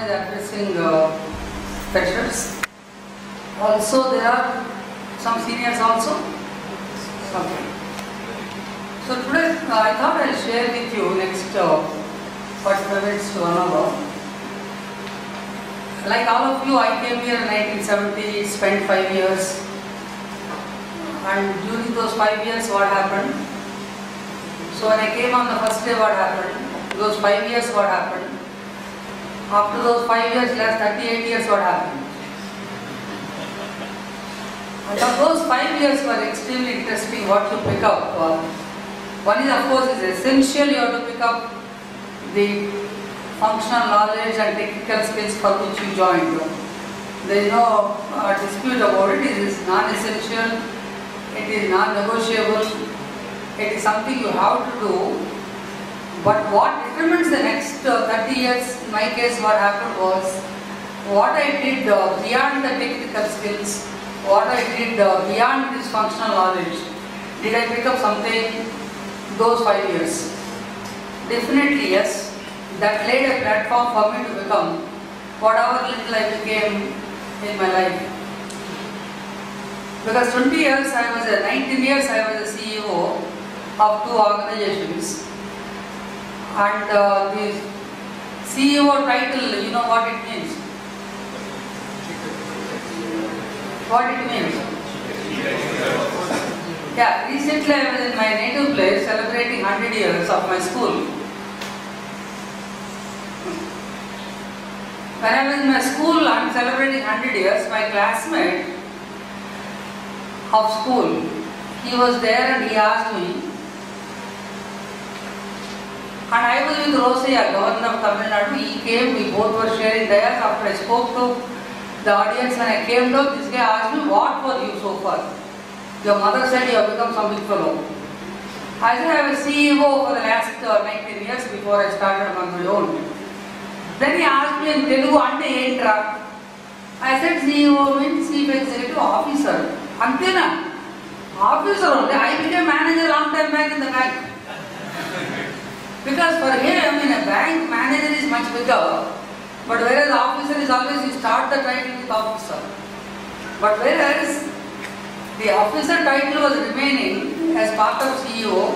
is addressing freshers. Also, there are some seniors also. Okay. So today, I thought I'll share with you next 45 minutes to 1 hour. Like all of you, I came here in 1970, spent 5 years. And during those 5 years, what happened? So when I came on the first day, what happened? Those 5 years, what happened? After those 5 years, last 38 years, what happened? And those 5 years were extremely interesting, what you pick up. One is, of course, is essential, you have to pick up the functional knowledge and technical skills for which you joined. There is no dispute about it. It is non-essential, it is non-negotiable, it is something you have to do. But what determines the next 30 years, in my case, what happened was, what I did beyond the technical skills, what I did beyond this functional knowledge. Did I pick up something those 5 years? Definitely yes. That laid a platform for me to become whatever little I became in my life. Because 20 years, 19 years I was a CEO of 2 organizations. And the CEO title, you know what it means? What it means? Yeah, recently I was in my native place celebrating 100 years of my school. When I was in my school and celebrating 100 years, my classmate of school, he was there and he asked me, and I was with Rosaya, Governor of Tamil Nadu. He came, we both were sharing dais. After I spoke to the audience, when I came down, this guy asked me, what were you so far? Your mother said you have become some big fellow. I said I was CEO for the last 19 years before I started on my own. Then he asked me in Telugu, ante entra? I said CEO means Chief Executive Officer. Antena? Officer only. I became manager long time back in the bank. Because for him, in a bank, manager is much bigger. But whereas officer is always, you start the title with officer. But whereas the officer title was remaining as part of CEO,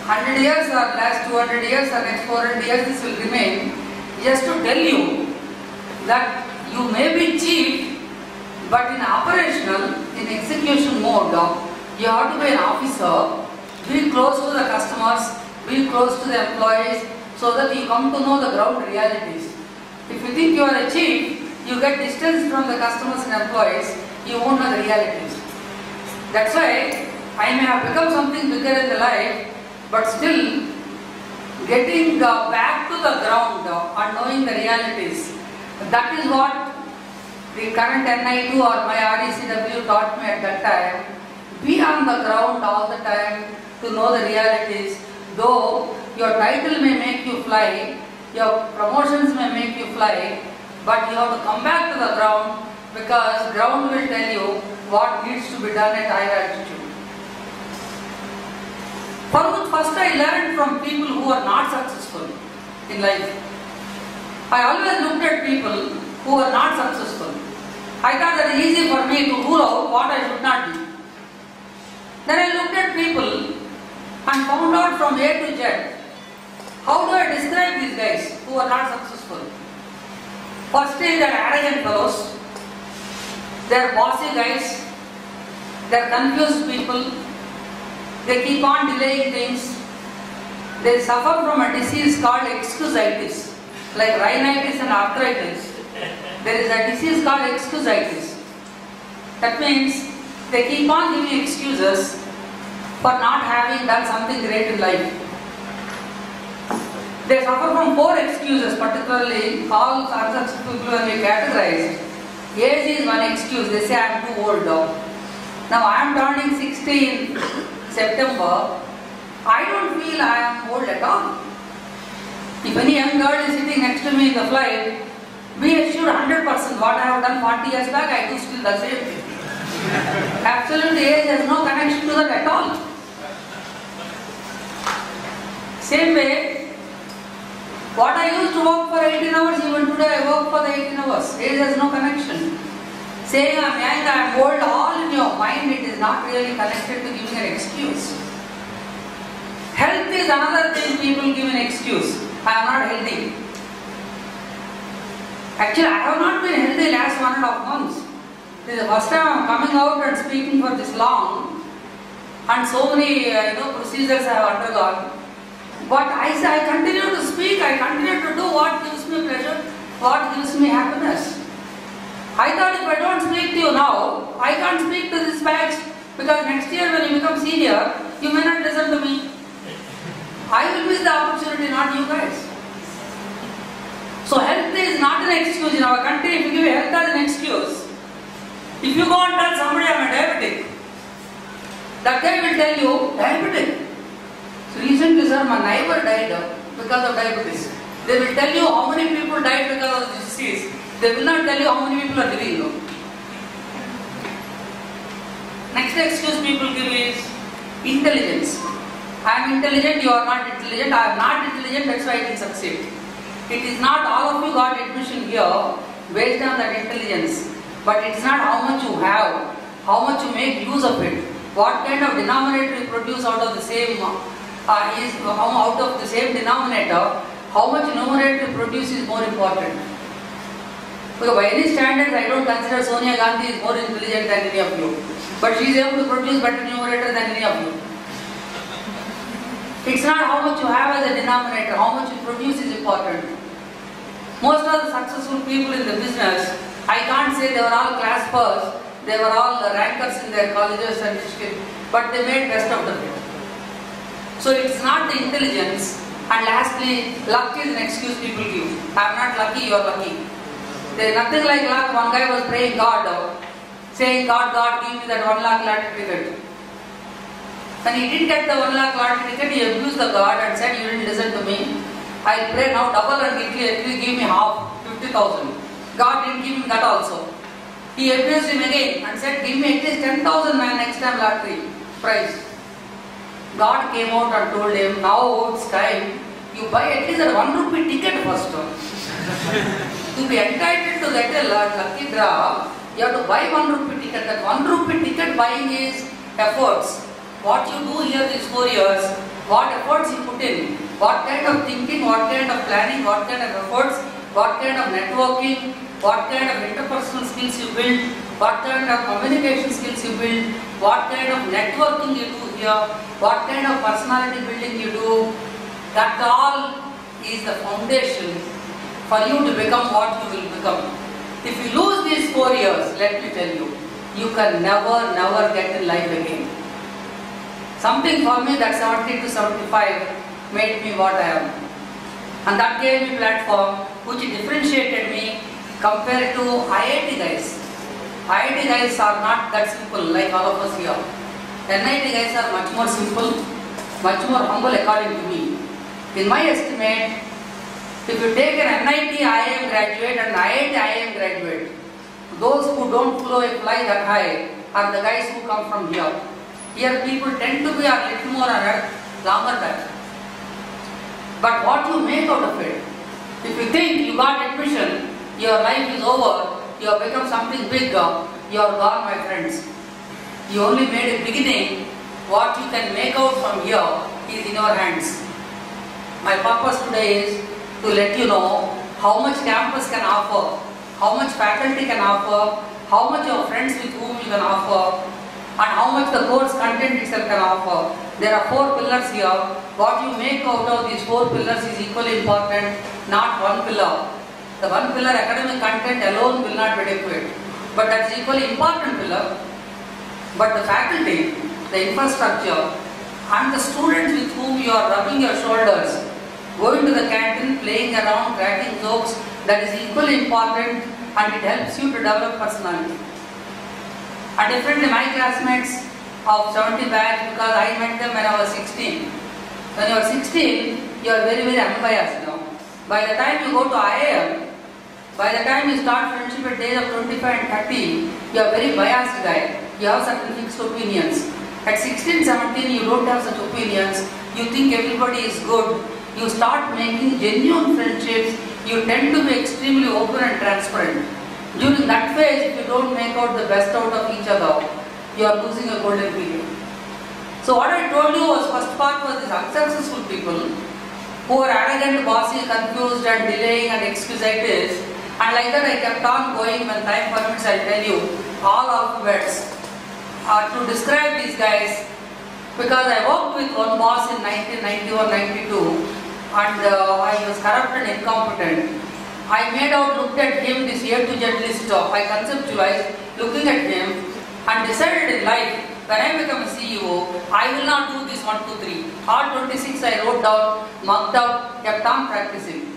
100 years or last 200 years or next 400 years, this will remain. Just to tell you that you may be chief, but in operational, in execution mode, you have to be an officer, be close to the customers, be close to the employees, so that you come to know the ground realities. If you think you are a chief, you get distance from the customers and employees, you won't know the realities. That's why I may have become something bigger in the life, but still getting back to the ground and knowing the realities. That is what the current NIT or my RECW taught me at that time. Be on the ground all the time to know the realities. Though your title may make you fly, your promotions may make you fly, but you have to come back to the ground, because ground will tell you what needs to be done at higher altitude. First I learned from people who are not successful in life. I always looked at people who are not successful. I thought that it is easy for me to rule out what I should not do. Then I looked at people and found out from A to Z, how do I describe these guys who are not successful? First is they are arrogant fellows, they are bossy guys, they are confused people, they keep on delaying things, they suffer from a disease called excusitis, like rhinitis and arthritis. There is a disease called excusitis. That means they keep on giving excuses for not having done something great in life. They suffer from 4 excuses, particularly all successful people when we categorized. Age is one excuse, they say I am too old now. Now I am turning 60 in September. I don't feel I am old at all. If any young girl is sitting next to me in the flight, be assured 100% what I have done 40 years back, I do still the same thing. Absolutely, age has no connection to that at all. Same way, What I used to work for 18 hours, even today I work for the 18 hours. Age has no connection. Saying I am young, I am old, all in your mind, it is not really connected to giving an excuse. Health is another thing people give an excuse. I am not healthy. Actually, I have not been healthy last 1.5 months. This is the first time I am coming out and speaking for this long, and so many procedures I have undergone. But I continue to speak, I continue to do what gives me pleasure, what gives me happiness. I thought if I don't speak to you now, I can't speak to this batch, because next year when you become senior, you may not listen to me. I will miss the opportunity, not you guys. So health is not an excuse in our country. If you give health as an excuse, if you go and tell somebody I am a diabetic, that guy will tell you, diabetic. So recently, sir, my neighbor died because of diabetes. They will tell you how many people died because of this disease. They will not tell you how many people are living. Next excuse people give is intelligence. I am intelligent, you are not intelligent. I am not intelligent, that's why I didn't succeed. It is not all of you got admission here based on that intelligence. But it is not how much you have, how much you make use of it. What kind of denominator you produce out of the same denominator, how much numerator you produce is more important. Because by any standards, I don't consider Sonia Gandhi is more intelligent than any of you. But she is able to produce better numerator than any of you. It's not how much you have as a denominator, how much you produce is important. Most of the successful people in the business, I can't say they were all class first, they were all rankers in their colleges and institutes, but they made best of the field. So it's not the intelligence. And lastly, luck is an excuse people give. I am not lucky, you are lucky. There is nothing like luck. One guy was praying God, saying, God, give me that 1 lakh lottery ticket. When he didn't get the 1 lakh lottery ticket, he abused the God and said, you didn't listen to me. I'll pray now double and at least give me half, 50,000. God didn't give him that also. He abused him again and said, give me at least 10,000 next time lottery prize. God came out and told him, now it's time, you buy at least a 1 rupee ticket first. To be entitled to get a lucky draw, you have to buy 1 rupee ticket. That 1 rupee ticket buying is efforts. What you do here these 4 years, what efforts you put in, what kind of thinking, what kind of planning, what kind of efforts, what kind of networking, what kind of interpersonal skills you build, what kind of communication skills you build, what kind of networking you do here, what kind of personality building you do. That all is the foundation for you to become what you will become. If you lose these 4 years, let me tell you, you can never get in life again. Something for me that 70 to 75 made me what I am. And that gave me platform which differentiated me compared to IIT guys. IIT guys are not that simple like all of us here. NIT guys are much more simple, much more humble according to me. In my estimate, if you take an NIT IIM graduate and IIT IIM graduate, those who don't fly that high are the guys who come from here. Here people tend to be a little more alert, longer back. But what you make out of it, if you think you got admission, your life is over, you have become something big, you are gone, my friends. You only made a beginning. What you can make out from here is in your hands. My purpose today is to let you know how much campus can offer, how much faculty can offer, how much your friends with whom you can offer, and how much the course content itself can offer. There are 4 pillars here. What you make out of these 4 pillars is equally important, not one pillar. The one pillar, academic content alone, will not be adequate. But that's equally important pillar. But the faculty, the infrastructure, and the students with whom you are rubbing your shoulders, going to the canteen, playing around, cracking jokes, that is equally important, and it helps you to develop personality. And differently, my classmates of 70 batch, because I met them when I was 16. When you are 16, you are very, very unbiased now. By the time you go to IIM, by the time you start friendship at the age of 25 and 30, you are a very biased guy. You have certain fixed opinions. At 16, 17, you don't have such opinions. You think everybody is good. you start making genuine friendships, you tend to be extremely open and transparent. During that phase, if you don't make out the best out of each other, you are losing a golden period. So what I told you was, first part was these unsuccessful people who are arrogant, bossy, confused and delaying and excusitis, and like that I kept on going. When time permits, I'll tell you all alphabets to describe these guys, because I worked with one boss in 1991-92 and I was corrupt and incompetent. I made out, looked at him, this A to Z list of, I conceptualized looking at him and decided in life, when I become a CEO, I will not do this 1, 2, 3. R26 I wrote down, marked out, kept on practicing.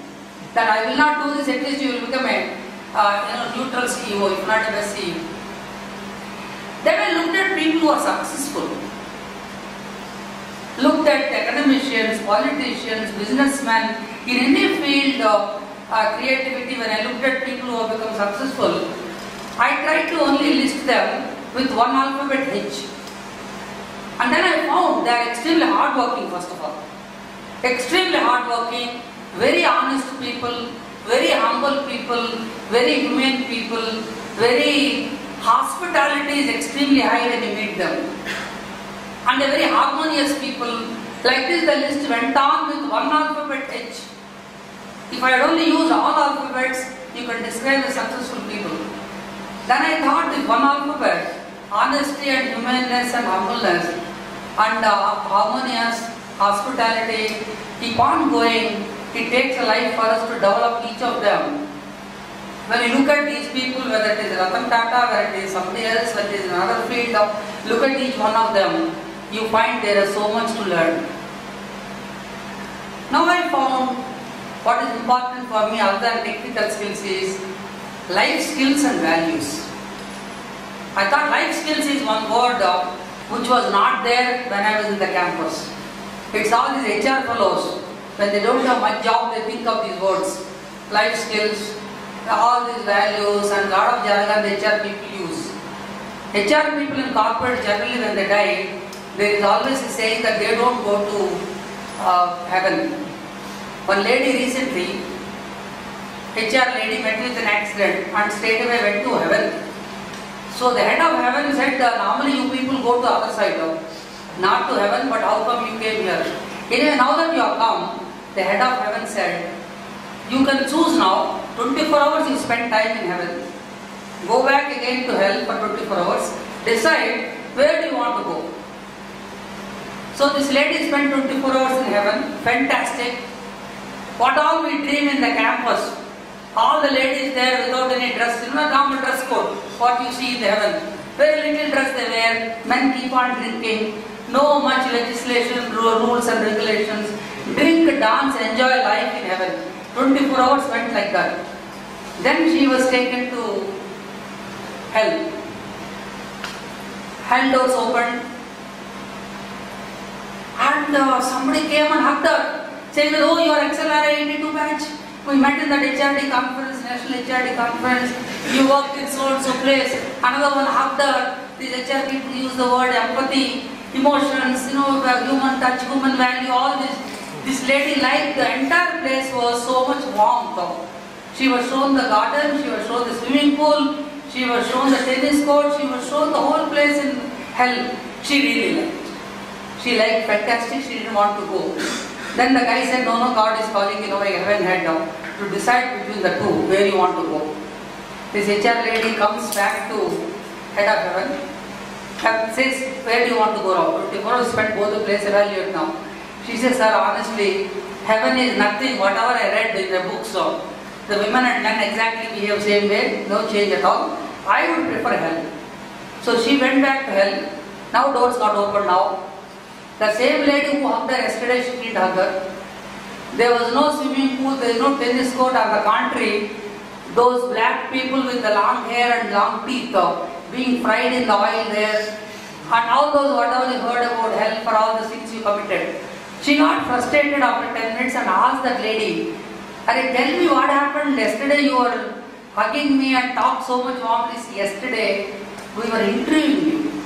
That I will not do this, at least you will become a neutral CEO, if not a best CEO. Then I looked at people who are successful. Looked at academicians, politicians, businessmen, in any field of creativity. When I looked at people who have become successful, I tried to only list them with one alphabet H. And then I found they are extremely hardworking, first of all. Extremely hardworking, very honest people, very humble people, very humane people, very hospitality is extremely high when you meet them. And they're very harmonious people. Like this, the list went on with one alphabet H. If I had only used all alphabets, you can describe the successful people. Then I thought with one alphabet, honesty and humaneness and humbleness and harmonious hospitality, keep on going. It takes a life for us to develop each of them. When you look at these people, whether it is Ratan Tata, whether it is somebody else, whether it is another field, look at each one of them, you find there is so much to learn. Now I found what is important for me other than technical skills is life skills and values. I thought life skills is one word which was not there when I was in the campus. It's all these HR fellows, when they don't have much job, they think of these words. Life skills, all these values, and a lot of jargon the HR people use. HR people in corporate generally when they die, there is always a saying that they don't go to heaven. One lady recently, HR lady met with an accident and straight away went to heaven. So the head of heaven said, normally you people go to the other side, not to heaven, but how come you came here? Anyway, now that you have come, the head of heaven said, you can choose now, 24 hours you spend time in heaven. Go back again to hell for 24 hours, decide where do you want to go. So this lady spent 24 hours in heaven, fantastic. What all we dream in the campus, all the ladies there without any dress, normal dress code, what you see in the heaven. Very little dress they wear, men keep on drinking, no much legislation, rules and regulations. Drink, dance, enjoy life in heaven. 24 hours went like that. Then she was taken to hell. Hell doors opened. And somebody came and hugged her, saying that, oh, you are XLRA 82 batch. We met in that HRD conference, National HRD conference. You worked in so and so place. Another one hugged her. These HR people use the word empathy, emotions, human touch, human value, all this. This lady liked the entire place was so much warmth. She was shown the garden, she was shown the swimming pool, she was shown the tennis court, she was shown the whole place in hell. She really liked. She liked fantastic, she didn't want to go. Then the guy said, no, God is calling you, I haven't had to decide between the two, where you want to go. This HR lady comes back to head of heaven and says, where do you want to go now? 24 hours spent both the place, evaluate now. She says, sir, honestly, heaven is nothing, whatever I read in the books of the women and men exactly behave same way, no change at all. I would prefer hell. So she went back to hell. Now doors got open now. The same lady who hugged her yesterday, she didn't hug her. There was no swimming pool, there is no tennis court. On the contrary, those black people with the long hair and long teeth being fried in the oil there, and all those whatever you heard about hell for all the sins you committed. She got frustrated after 10 minutes and asked that lady, tell me what happened yesterday, you were hugging me and talked so much warmly. Yesterday we were interviewing you.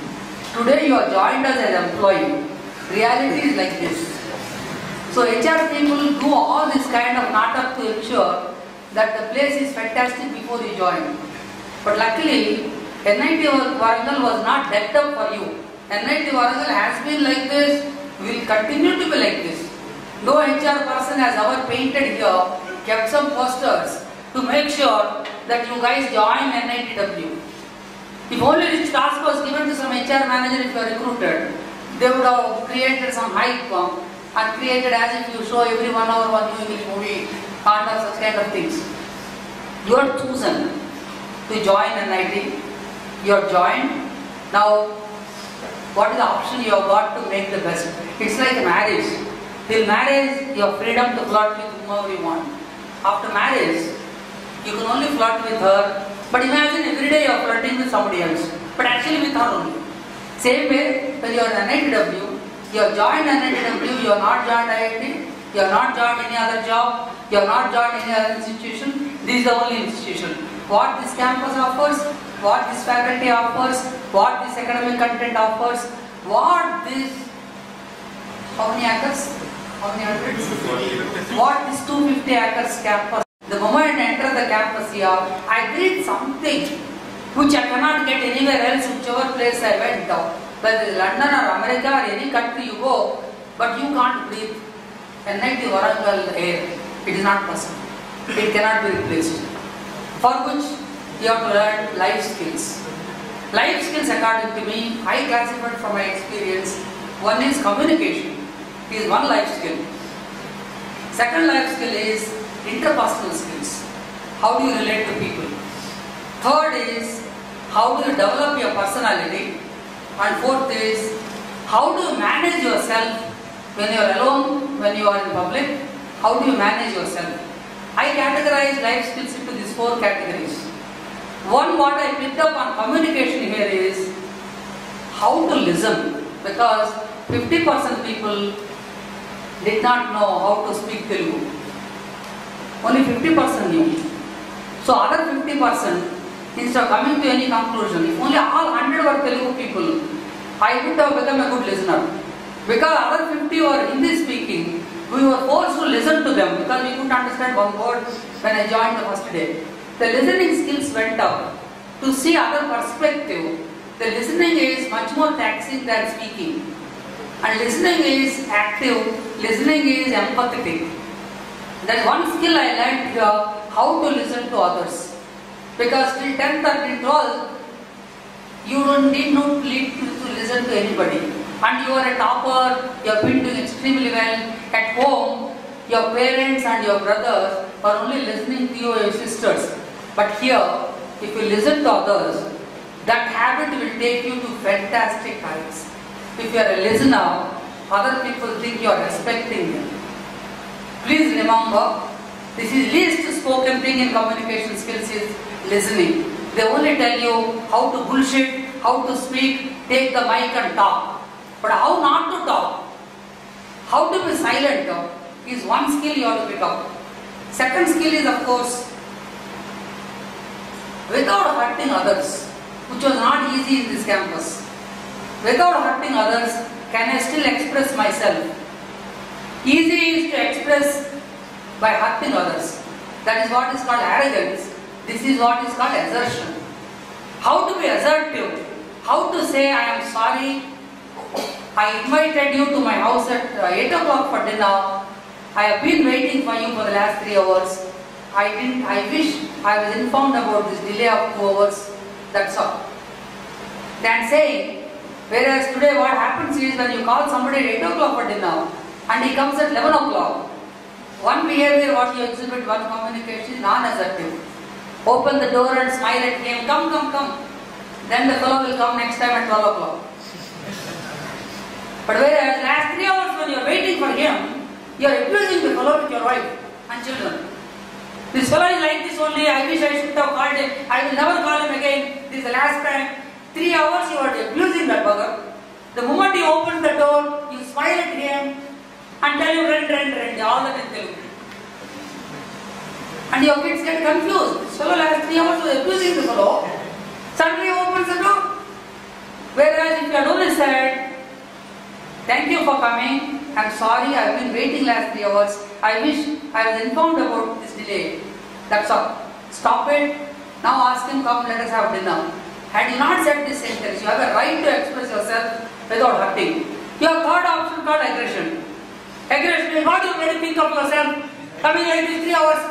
Today you are joined us as an employee. Reality is like this. So HR people do all this kind of natak to ensure that the place is fantastic before you join. But luckily, NIT Warangal was not decked up for you. NIT Warangal has been like this, will continue to be like this. No HR person has ever painted here, kept some posters to make sure that you guys join NITW. If only this task was given to some HR manager if you are recruited, they would have created some hype and created as if you show every 1 hour one new English movie, kind of such kind of things. You are chosen to join NIT. You are joined. Now, what is the option you have got to make the best? It's like a marriage. Till marriage, you have freedom to flirt with whomever you want. After marriage, you can only flirt with her. But imagine every day you are flirting with somebody else. But actually with her only. Same way, when you are in NITW, you have joined NITW, you have not joined IIT, you have not joined any other job, you have not joined any other institution. This is the only institution. What this campus offers, what this faculty offers, what this academic content offers, what this, how many acres? How many hundreds? What this 250 acres campus. The moment I enter the campus here, I breathe something which I cannot get anywhere else, whichever place I went down. Whether it's London or America or any country you go, but you can't breathe NIT Warangal air. It is not possible. It cannot be replaced. For which you have to learn life skills. Life skills, according to me, I classified from my experience. One is communication. It is one life skill. Second life skill is interpersonal skills. How do you relate to people? Third is how do you develop your personality? And fourth is how do you manage yourself when you are alone, when you are in public? How do you manage yourself? I categorize life skills into these 4 categories. One, what I picked up on communication here is how to listen, because 50% people did not know how to speak Telugu. Only 50% knew. So other 50%, instead of coming to any conclusion, if only all 100 were Telugu people, I would have become a good listener. Because other 50 were Hindi speaking, we were forced to listen to them because we couldn't understand one word when I joined the first day. The listening skills went up to see other perspective. The listening is much more taxing than speaking. And listening is active, listening is empathetic. That one skill I learned here, how to listen to others. Because till 10th or till 12th, you don't need to listen to anybody. And you are a topper, you have been doing extremely well. At home, your parents and your brothers are only listening to you or your sisters. But here, if you listen to others, that habit will take you to fantastic heights. If you are a listener, other people think you are respecting them. Please remember, this is least spoken thing in communication skills is listening. They only tell you how to bullshit, how to speak, take the mic and talk. But how not to talk, how to be silent is one skill you have to pick up. Second skill is, of course, without hurting others, which was not easy in this campus. Without hurting others, can I still express myself? Easy is to express by hurting others. That is what is called arrogance. This is what is called assertion. How to be assertive? How to say I am sorry? I invited you to my house at 8 o'clock for dinner. I have been waiting for you for the last 3 hours. I wish I was informed about this delay of 2 hours. That's all. Than saying, whereas today what happens is when you call somebody at 8 o'clock for dinner and he comes at 11 o'clock, one behavior what you exhibit, one communication is non-assertive. Open the door and smile at him, come, come, come. Then the fellow will come next time at 12 o'clock. But whereas last 3 hours when you are waiting for him, you are abusing the fellow with your wife and children. This fellow is like this only, I wish I should have called him, I will never call him again, this is the last time. 3 hours you are abusing that bugger. The moment you open the door, you smile at him and tell him rent, all that in Telugu. And your kids get confused. This fellow last 3 hours was abusing the fellow. Suddenly he opens the door. Whereas if you had only said, thank you for coming, I'm sorry, I've been waiting last 3 hours. I wish I was informed about this delay. That's all. Stop it. Now ask him, come, let us have dinner. Had you not said this sentence, you have a right to express yourself without hurting. Your third option called aggression. Aggression is what you really think of yourself. Coming like this 3 hours.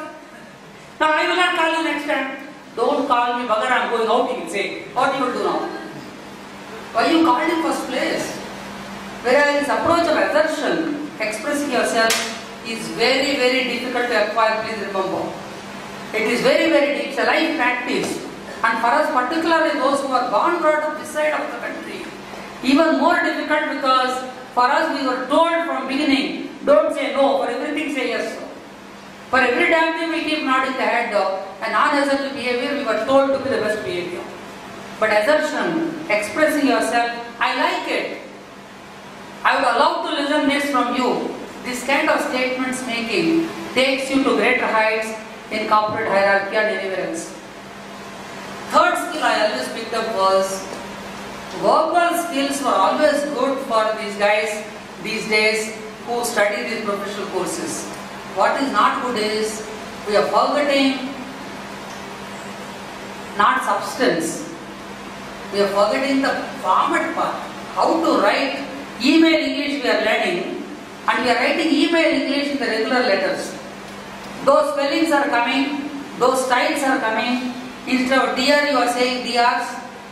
Now I will not call you next time. Don't call me, Bhagar, I'm going out, he will say. What you will do now? Why you called in first place? Whereas this approach of assertion, expressing yourself, is very, very difficult to acquire, please remember. It is very, very deep. It's a life practice. And for us, particularly those who are born brought up this side of the country, even more difficult because for us we were told from beginning, don't say no, for everything say yes. For every damn thing we keep nodding the head and non-assertive behavior we were told to be the best behavior. But assertion, expressing yourself, I like it. I would allow to listen this from you. This kind of statements making takes you to greater heights in corporate hierarchy and anywhere else. Third skill I always picked up was verbal skills were always good for these guys these days who study these professional courses. What is not good is we are forgetting not substance. We are forgetting the format part. How to write email English we are learning, and we are writing email English in the regular letters. Those spellings are coming, those styles are coming. Instead of dear you are saying dears.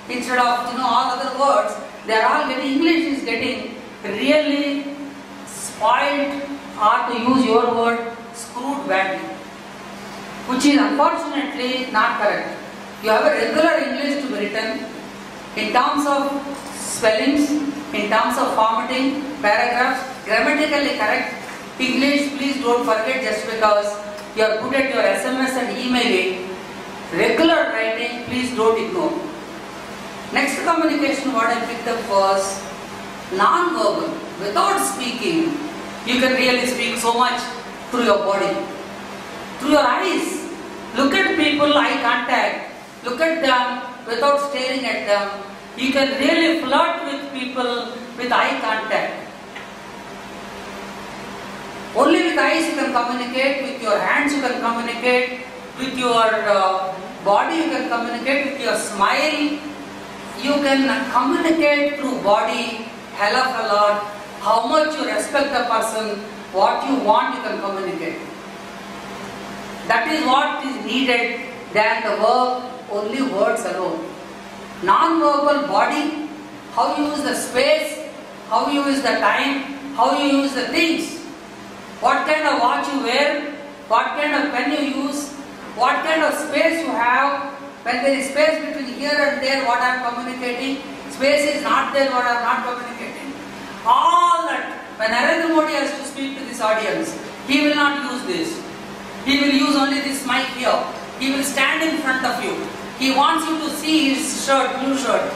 Instead of all other words, they are all getting, English is getting really spoiled, or to use your word, screwed badly. Which is unfortunately not correct. You have a regular English to be written in terms of spellings, in terms of formatting, paragraphs, grammatically correct English. Please don't forget, just because you are good at your SMS and emailing, regular writing, please don't ignore. Next communication what I picked up was non-verbal. Without speaking, you can really speak so much through your body, through your eyes. Look at people, eye contact. Look at them without staring at them. You can really flirt with people with eye contact. Only with eyes you can communicate, with your hands you can communicate, with your body you can communicate, with your smile you can communicate through body, hell of a lot. How much you respect the person, what you want you can communicate. That is what is needed than the verb, only words alone. Non-verbal body, how you use the space, how you use the time, how you use the things. What kind of watch you wear, what kind of pen you use, what kind of space you have. When there is space between here and there, what I am communicating, space is not there, what I am not communicating. All that. When Narendra Modi has to speak to this audience, he will not use this. He will use only this mic here. He will stand in front of you. He wants you to see his shirt, blue shirt.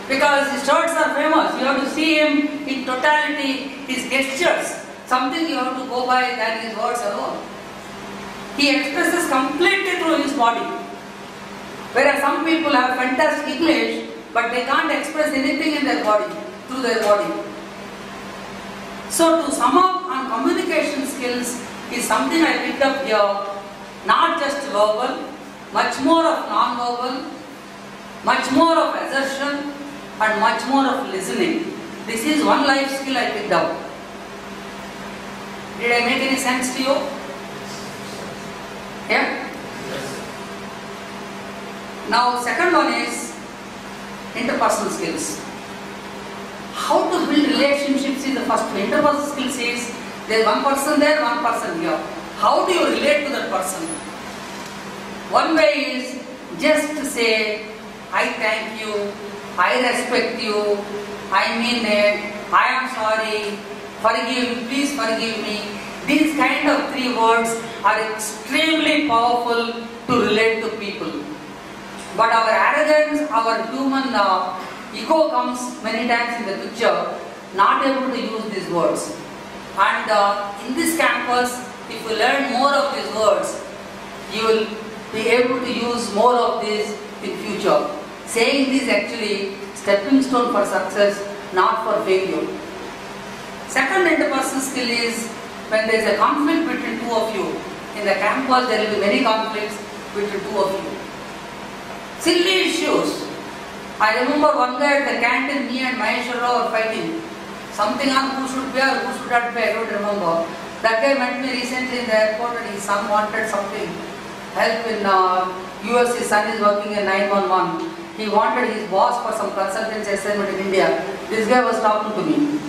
Because his shirts are famous. You have to see him in totality, his gestures. Something you have to go by than his words alone. He expresses completely through his body. Whereas some people have fantastic English, but they can't express anything in their body, through their body. So to sum up on communication skills is something I picked up here. Not just verbal, much more of non-verbal, much more of assertion, and much more of listening. This is one life skill I picked up. Did I make any sense to you? Yeah? Now second one is interpersonal skills. How to build relationships is the first one. Interpersonal skills is there is one person there, one person here. How do you relate to that person? One way is just to say, I thank you, I respect you, I mean it, I am sorry, forgive, please forgive me. These kind of 3 words are extremely powerful to relate to people. But our arrogance, our human ego comes many times in the picture, not able to use these words. And in this campus, if you learn more of these words, you will be able to use more of this in future. Saying this actually stepping stone for success, not for failure. Second interpersonal skill is when there is a conflict between two of you. In the campus there will be many conflicts between two of you. Silly issues. I remember one day at the canteen, me and Maheshwara were fighting. Something on who should pay or who should not pay, I don't remember. That guy met me recently in the airport and his son wanted something, help in US, his son is working in 911. He wanted his boss for some consultancy assignment in India. This guy was talking to me.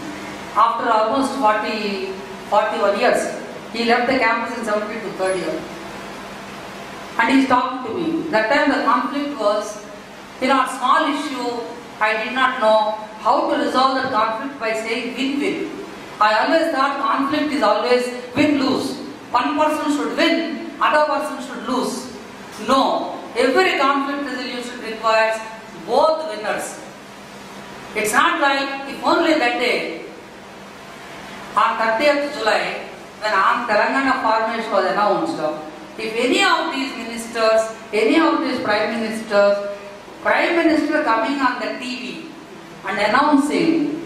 After almost 41 years, he left the campus in 70 to 3rd year. And he is talking to me. That time the conflict was, a small issue, I did not know how to resolve that conflict by saying win-win. I always thought conflict is always win-lose. One person should win, other person should lose. No, every conflict resolution requires both winners. It's not like if only that day, on 30th July, when Telangana formation was announced, if any of these ministers, any of these prime minister coming on the TV and announcing,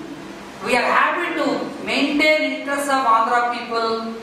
we are happy to maintain interests of Andhra people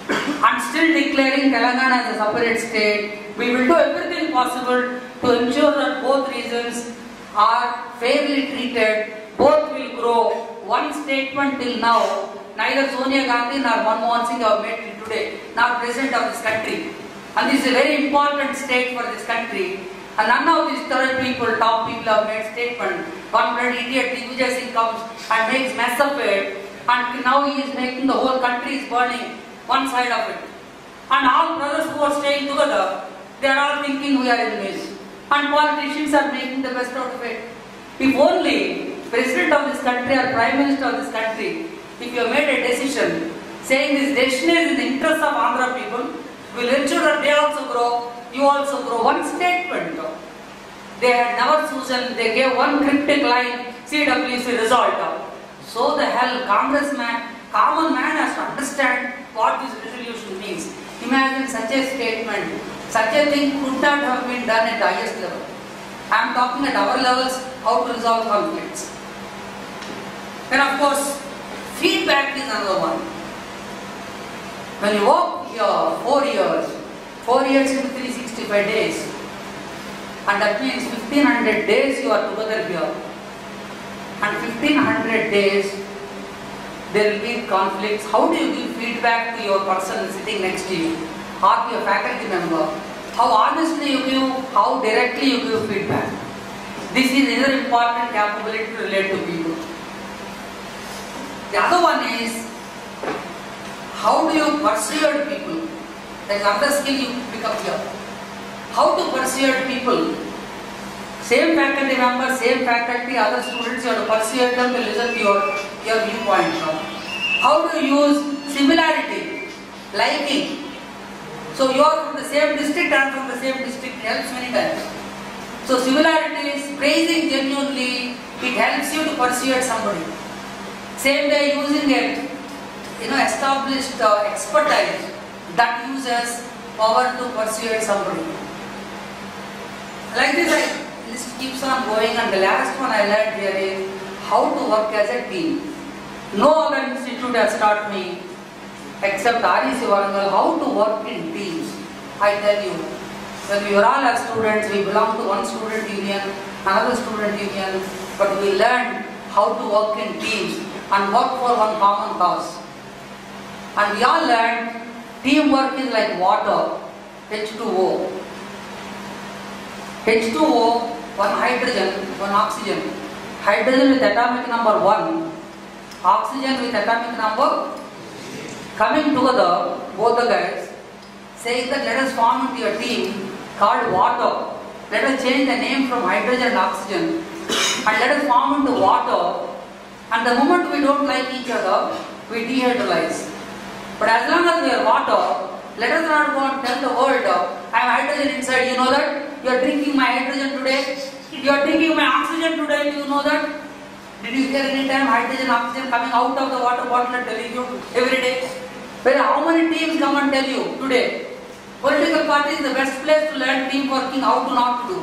and still declaring Telangana as a separate state, we will do everything possible to ensure that both regions are fairly treated, both will grow. One statement till now, neither Sonia Gandhi nor Manmohan Singh have made till today, nor president of this country. And this is a very important state for this country. And none of these third people, top people have made statement. One bloody idiot, Vijay Singh comes and makes mess of it. And now he is making the whole country is burning one side of it. And all brothers who are staying together, they are all thinking we are enemies. And politicians are making the best out of it. If only President of this country or Prime Minister of this country, if you have made a decision saying this decision is in the interest of Andhra people, will ensure that they also grow, you also grow. One statement. They had never chosen, they gave one cryptic line, CWC result. So the hell, congressman, common man has to understand what this resolution means. Imagine such a statement, such a thing could not have been done at the highest level. I am talking at our levels, how to resolve conflicts. And of course, feedback is another one. When you work here 4 years into 365 days, and that means 1500 days you are together here. And 1500 days there will be conflicts. How do you give feedback to your person sitting next to you or to your faculty member? How honestly you give, how directly you give feedback. This is another important capability to relate to people. The other one is, how do you persuade people? There is another skill you pick up here. How to persuade people? Same faculty member, same faculty, other students, you have to persuade them to listen to your viewpoint. How to use similarity, liking. So you are from the same district and from the same district, it helps many times. So similarities, praising genuinely, it helps you to persuade somebody. Same way using it, established expertise that uses power to persuade somebody. Like this, list keeps on going, and the last one I learned here is how to work as a team. No other institute has taught me except NIT Warangal how to work in teams. I tell you, when we were all as students, we belonged to one student union, another student union, but we learned how to work in teams and work for one common cause. And we all learned teamwork is like water, H2O. H2O, one hydrogen, one oxygen. Hydrogen with atomic number 1, oxygen with atomic number coming together, both the guys, saying that let us form into a team called water. Let us change the name from hydrogen and oxygen and let us form into water. And the moment we don't like each other, we dehydrolyze. But as long as we are water, let us not go and tell the world, I have hydrogen inside, you know that? You are drinking my hydrogen today. You are drinking my oxygen today, do you know that? Did you hear any time hydrogen, oxygen coming out of the water bottle and telling you every day? Well, how many teams come and tell you today? Political party is the best place to learn team working, how to not to do.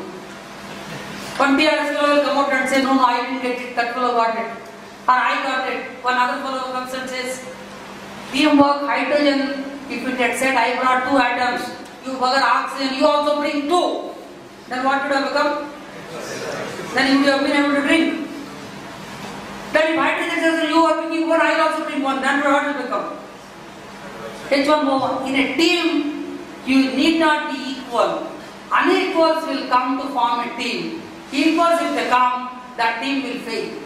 One TRS will come out and say, no, I didn't get it, that fellow got it. Or I got it. One other fellow comes and says, teamwork, hydrogen, if it had said I brought 2 atoms, you bugger oxygen, you also bring 2. Then what would have become? Then you would have been able to drink. Then if hydrogen says you are bringing 1, I also bring 1, then what will become? H1O1. In a team, you need not be equal. Unequals will come to form a team. Equals, if they come, that team will fail.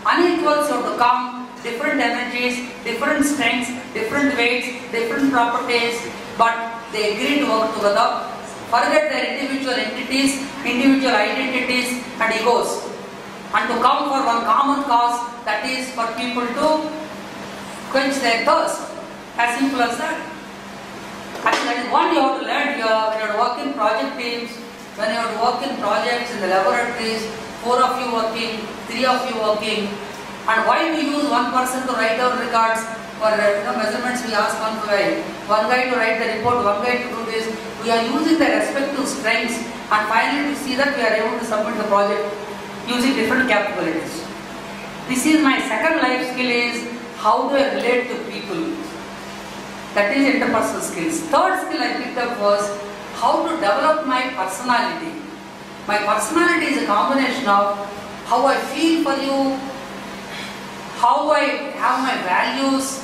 Unequals have to come, different energies, different strengths, different weights, different properties, but they agree to work together. Forget their individual entities, individual identities and egos, and to come for one common cause, that is for people to quench their thirst. As simple as that. And that is one you have to learn here when you have to work in project teams, when you have to work in projects in the laboratories, 4 of you working, 3 of you working. And why we use one person to write our records for measurements, we ask one guy to write the report, one guy to do this. We are using their respective strengths and finally to see that we are able to submit the project using different capabilities. This is my second life skill, is how do I relate to people. That is interpersonal skills. Third skill I picked up was how to develop my personality. My personality is a combination of how I feel for you, how I have my values,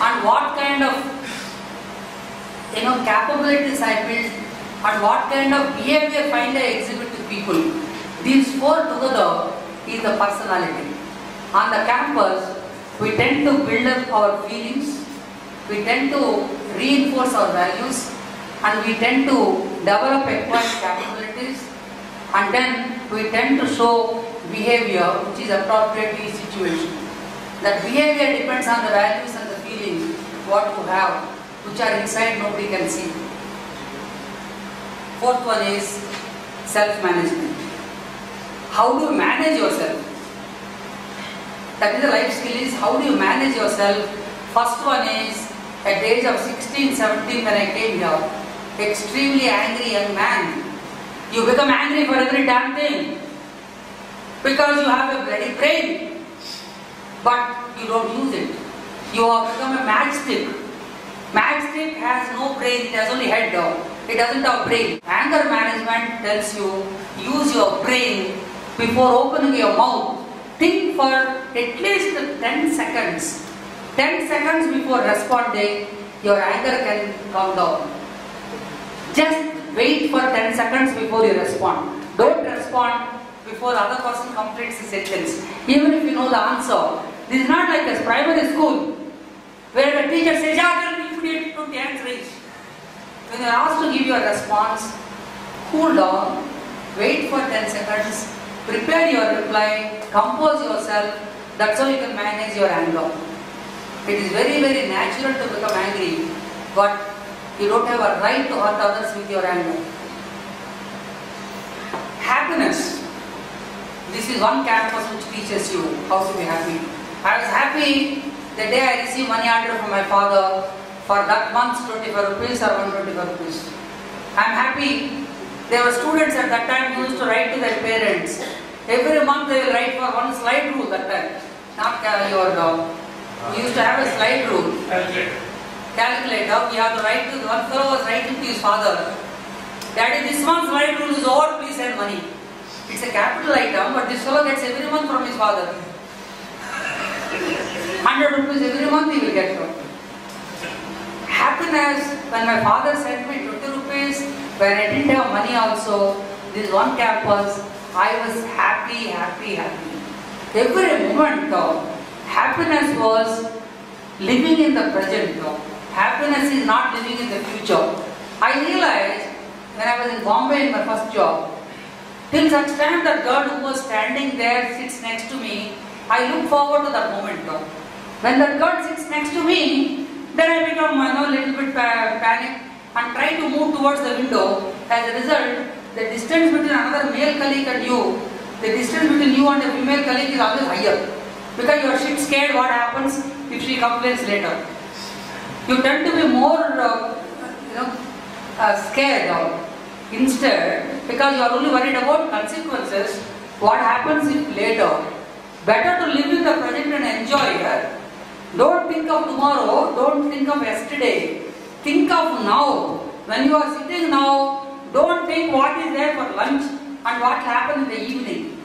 and what kind of capabilities I build, and what kind of behavior find I exhibit to people. These 4 together is the personality. On the campus, we tend to build up our feelings, we tend to reinforce our values, and we tend to develop acquired capabilities, and then we tend to show behavior which is appropriate to each situation. That behavior depends on the values and the feelings what you have, which are inside, nobody can see. 4th one is self-management. How do you manage yourself? That is the life skill, is how do you manage yourself. First one is at the age of 16, 17 when I came here, extremely angry young man. You become angry for every damn thing because you have a bloody brain, but you don't use it. You have become a matchstick. Matchstick has no brain, it has only head down. It doesn't have brain. Anger management tells you, use your brain before opening your mouth. Think for at least 10 seconds. 10 seconds before responding, your anger can come down. Just wait for 10 seconds before you respond. Don't respond before the other person completes the sentence. Even if you know the answer. This is not like a primary school where the teacher says, you need to hands raised. When you are asked to give your response, cool down, wait for 10 seconds, prepare your reply, compose yourself. That's how you can manage your anger. It is very, very natural to become angry, but you don't have a right to hurt others with your anger. Happiness. This is one campus which teaches you how to be happy. I was happy the day I received money order from my father for that month's 25 rupees or 125 rupees. I am happy. There were students at that time who used to write to their parents. Every month they will write for one slide rule that time. Not your dog. We used to have a slide rule. Calculator. We have to write to, one fellow was writing to his father. Daddy, this month's slide rule is over, please send money. It's a capital item, but this fellow gets every month from his father. 100 rupees every month he will get from. Happiness, when my father sent me 20 rupees, when I didn't have money also, this one campus, I was happy. Every moment happiness was living in the present. Happiness is not living in the future. I realized when I was in Bombay in my first job, till such time that girl who was standing there sits next to me, I look forward to that moment. When that girl sits next to me, then I become a little bit panic and try to move towards the window. As a result, the distance between another male colleague and you, the distance between you and a female colleague is always higher. Because you are shit scared what happens if she complains later. You tend to be more scared instead, because you are only worried about consequences, what happens if later. Better to live in the present and enjoy it. Don't think of tomorrow, don't think of yesterday. Think of now. When you are sitting now, don't think what is there for lunch and what happened in the evening.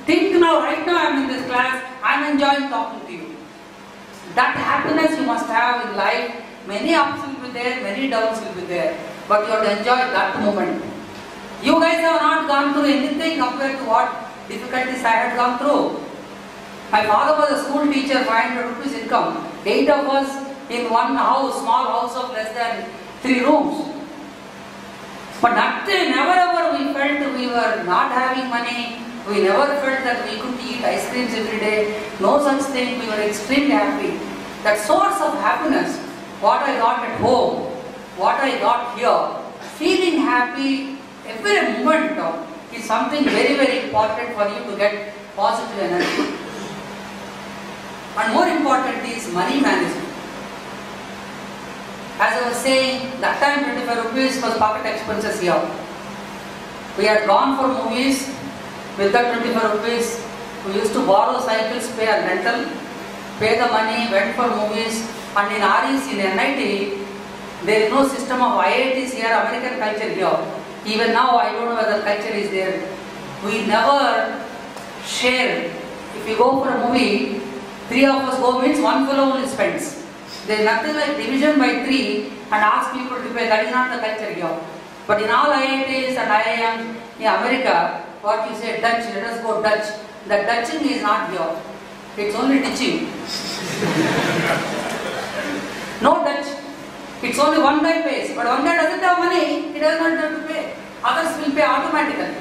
Think now, right now I am in this class, I am enjoying talking to you. That happiness you must have in life. Many ups will be there, many downs will be there. But you have to enjoy that moment. You guys have not gone through anything compared to what difficulties I had gone through. My father was a school teacher, 500 rupees income. 8 of us in one house, small house of less than 3 rooms. But nothing, never ever we felt we were not having money. We never felt that we could eat ice creams every day. No such thing. We were extremely happy. That source of happiness, what I got at home, what I got here, feeling happy every moment is something very, very important for you to get positive energy. And more important is money management. As I was saying, that time 25 rupees was pocket expenses here. We had gone for movies with that 25 rupees. We used to borrow cycles, pay a rental, pay the money, went for movies. And in REs, in NIT, there is no system of IITs here, American culture here. Even now, I don't know whether culture is there. We never share. If you go for a movie, 3 of us go means one fellow only spends. There is nothing like division by 3 and ask people to pay. That is not the culture here. But in all IITs and IIMs in America, what you say, Dutch, let us go Dutch. The Dutching is not here. It's only ditching. No Dutch. It's only one guy pays. But one guy doesn't have money, he does not have to pay. Others will pay automatically.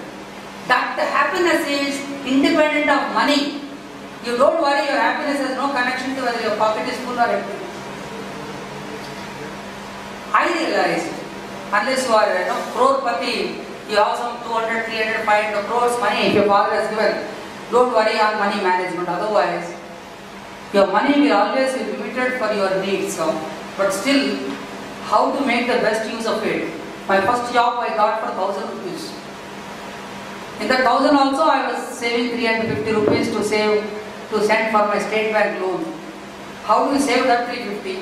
That happiness is independent of money. You don't worry, your happiness has no connection to whether your pocket is full or empty. I realized, unless you are crorepati, you have some 200, 300, 500 crores money, if your father has given, don't worry on money management. Otherwise, your money will always be limited for your needs. But still, how to make the best use of it. My first job I got for 1,000 rupees. In that 1,000 also I was saving 350 rupees to send for my state bank loan. How do you save that 350?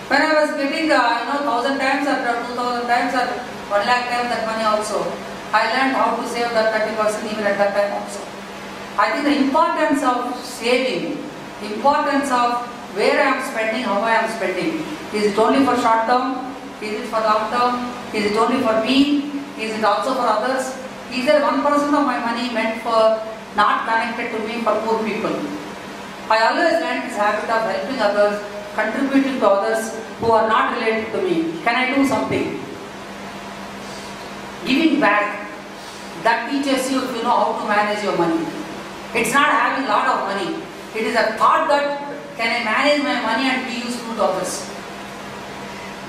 When I was getting 1,000 times or 2,000 times or 1 lakh times that money also, I learned how to save that 30% even at that time also. I think the importance of saving, importance of where I am spending, how I am spending. Is it only for short term? Is it for long term? Is it only for me? Is it also for others? Is there 1% of my money meant for not connected to me for poor people? I always learned this habit of helping others, contributing to others who are not related to me. Can I do something? Giving back, that teaches you if you know how to manage your money. It's not having a lot of money. It is a thought that can I manage my money and be useful to others.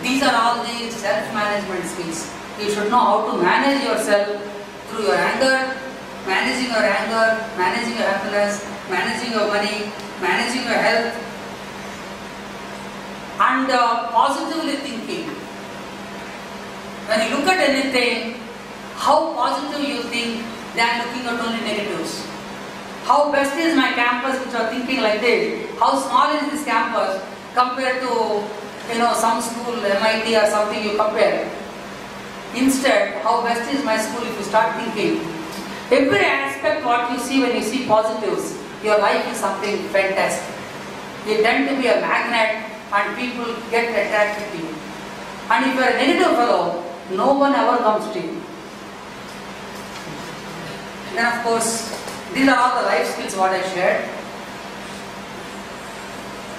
These are all the self-management skills. You should know how to manage yourself through your anger, managing your happiness, managing your money, managing your health, and positively thinking. When you look at anything, how positive you think than looking at only negatives. How best is my campus which are thinking like this? How small is this campus compared to some school, MIT or something you compare? Instead, how best is my school if you start thinking? Every aspect what you see when you see positives, your life is something fantastic. You tend to be a magnet and people get attracted to you. And if you are a negative fellow, no one ever comes to you. Then of course, these are all the life skills what I shared.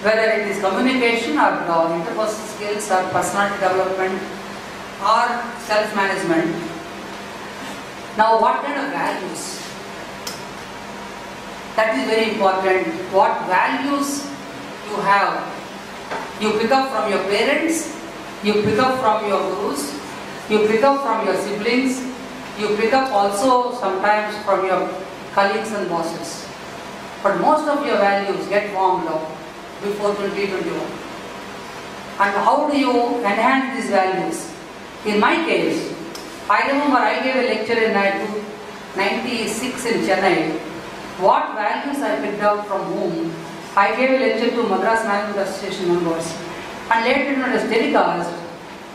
Whether it is communication or interpersonal skills or personality development or self-management. Now what kind of values? That is very important. What values you have? You pick up from your parents, you pick up from your gurus, you pick up from your siblings, you pick up also sometimes from your colleagues and bosses. But most of your values get formed up before 2021. And how do you enhance these values? In my case, I remember I gave a lecture in 1996 in Chennai. What values I picked up from whom? I gave a lecture to Madras Management Association members, and later when it was telecast,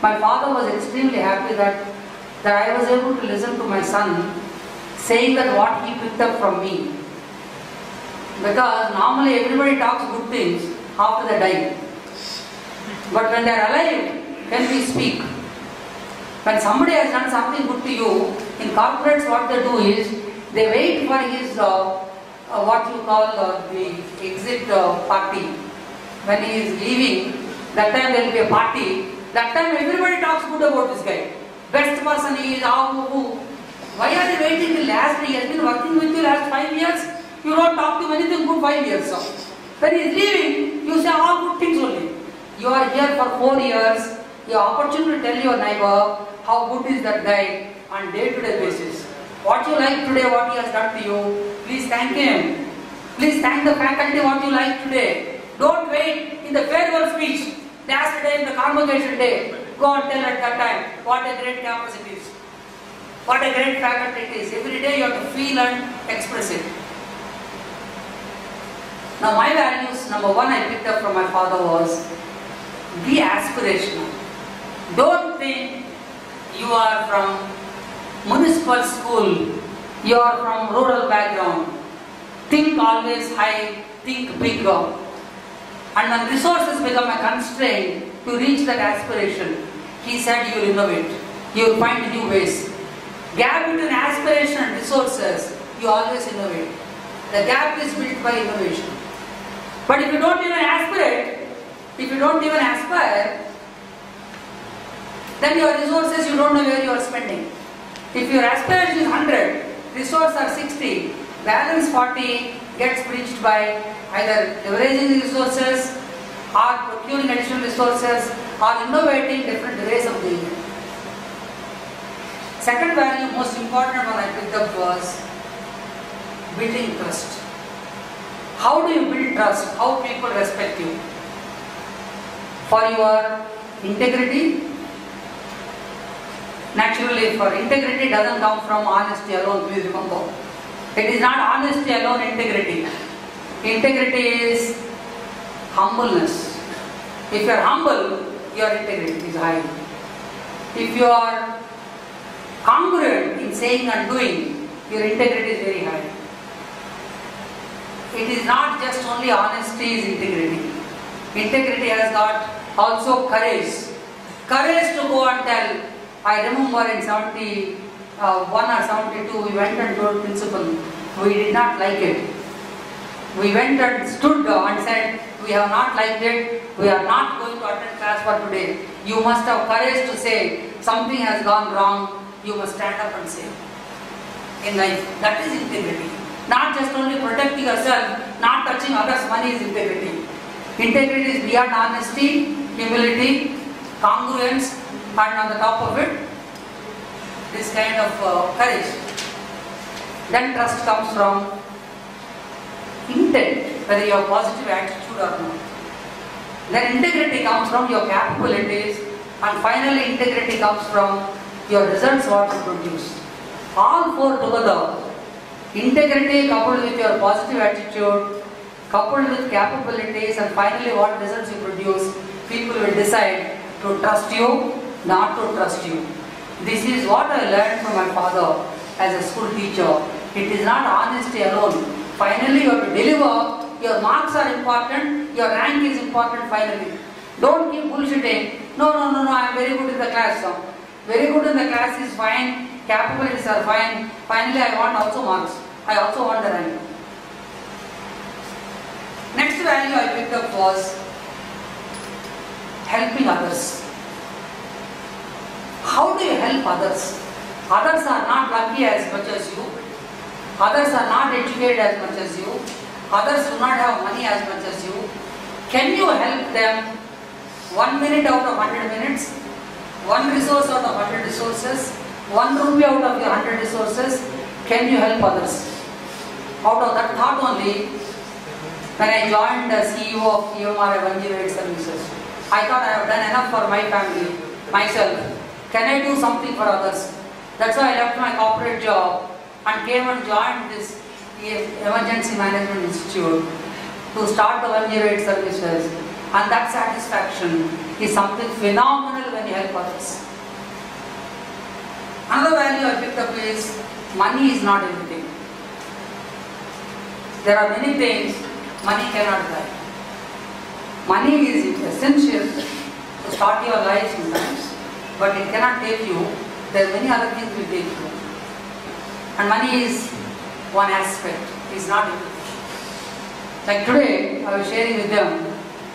my father was extremely happy that I was able to listen to my son saying that what he picked up from me. Because normally everybody talks good things after they die. But when they are alive, then we speak. When somebody has done something good to you, in corporates what they do is, they wait for his, what you call the exit party. When he is leaving, that time there will be a party. That time everybody talks good about this guy. Best person he is, who. Why are you waiting till last? He has been working with you last 5 years. You don't talk to him anything good 5 years. So. When he is leaving, you say all good things only. You are here for 4 years. You have opportunity to tell your neighbor how good is that guy on day-to-day basis. What you like today, what he has done to you, please thank him. Please thank the faculty what you like today. Don't wait in the farewell speech. Last day in the convocation day. Go and tell at that time what a great campus it is. What a great faculty it is. Every day you have to feel and express it. Now my values, number one I picked up from my father was, be aspirational. Don't think you are from municipal school, you are from rural background. Think always high, think big. And when resources become a constraint to reach that aspiration, he said you will innovate, you will find new ways. Gap between aspiration and resources, you always innovate. The gap is built by innovation. But if you don't even aspirate, if you don't even aspire, then your resources you don't know where you are spending. If your aspiration is 100, resources are 60, balance 40 gets breached by either leveraging the resources or procuring additional resources or innovating different ways of doing it. Second value, most important one I picked up was building trust. How do you build trust? How people respect you? For your integrity. Naturally, for integrity doesn't come from honesty alone, please remember. It is not honesty alone, integrity. Integrity is humbleness. If you are humble, your integrity is high. If you are congruent in saying and doing, your integrity is very high. It is not just only honesty is integrity. Integrity has got also courage. Courage to go and tell. I remember in 71 or 72, we went and told principal, we did not like it. We went and stood and said, we have not liked it, we are not going to attend class for today. You must have courage to say, something has gone wrong, you must stand up and say. In life, that is integrity. Not just only protecting yourself, not touching others' money is integrity. Integrity is beyond honesty, humility, congruence, and on the top of it, this kind of courage. Then trust comes from intent, whether you have positive attitude or not. Then integrity comes from your capabilities, and finally integrity comes from your results what you produce. All four together, integrity coupled with your positive attitude, coupled with capabilities, and finally what results you produce, people will decide to trust you, not to trust you. This is what I learned from my father as a school teacher. It is not honesty alone. Finally you have to deliver. Your marks are important, your rank is important finally. Don't keep bullshitting. No, I am very good in the class. Very good in the class is fine, capabilities are fine. Finally I want also marks. I also want the rank. Next value I picked up was helping others. How do you help others? Others are not lucky as much as you. Others are not educated as much as you. Others do not have money as much as you. Can you help them 1 minute out of 100 minutes? 1 resource out of 100 resources? 1 rupee out of your 100 resources? Can you help others? Out of that thought only, when I joined the CEO of EMRI services, I thought I have done enough for my family, myself. Can I do something for others? That's why I left my corporate job and came and joined this Emergency Management Institute to start the 108 services, and that satisfaction is something phenomenal when you help others. Another value I picked up is money is not everything. There are many things money cannot buy. Money is essential to start your life sometimes, but it cannot take you. There are many other things will take you. And money is one aspect, it's not everything. Like today, I was sharing with them,